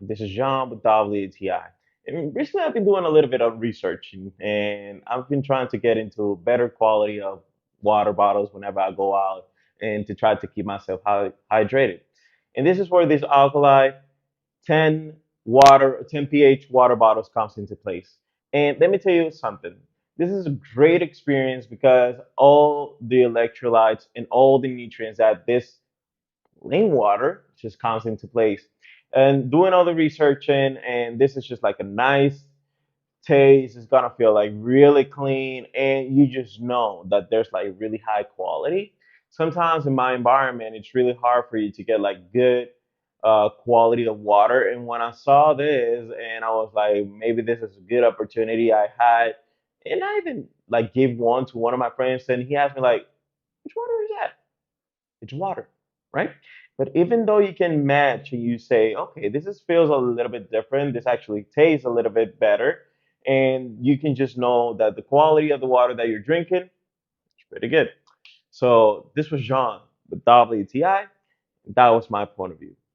This is John with WTI. And recently, I've been doing a little bit of researching, and I've been trying to get into better quality of water bottles whenever I go out, and to try to keep myself hydrated. And this is where this alkali 10 pH water bottles comes into place. And let me tell you something. This is a great experience because all the electrolytes and all the nutrients that this rainwater just comes into place. And doing all the researching, and this is just like a nice taste. It's gonna feel like really clean, and you just know that there's like really high quality. Sometimes in my environment, it's really hard for you to get like good quality of water. And when I saw this, and I was like, maybe this is a good opportunity I had, and I even like gave one to one of my friends, and he asked me like, which water is that? It's water, right? But even though you can match and you say, okay, this is, feels a little bit different, this actually tastes a little bit better, and you can just know that the quality of the water that you're drinking is pretty good. So this was John with WTI. That was my point of view.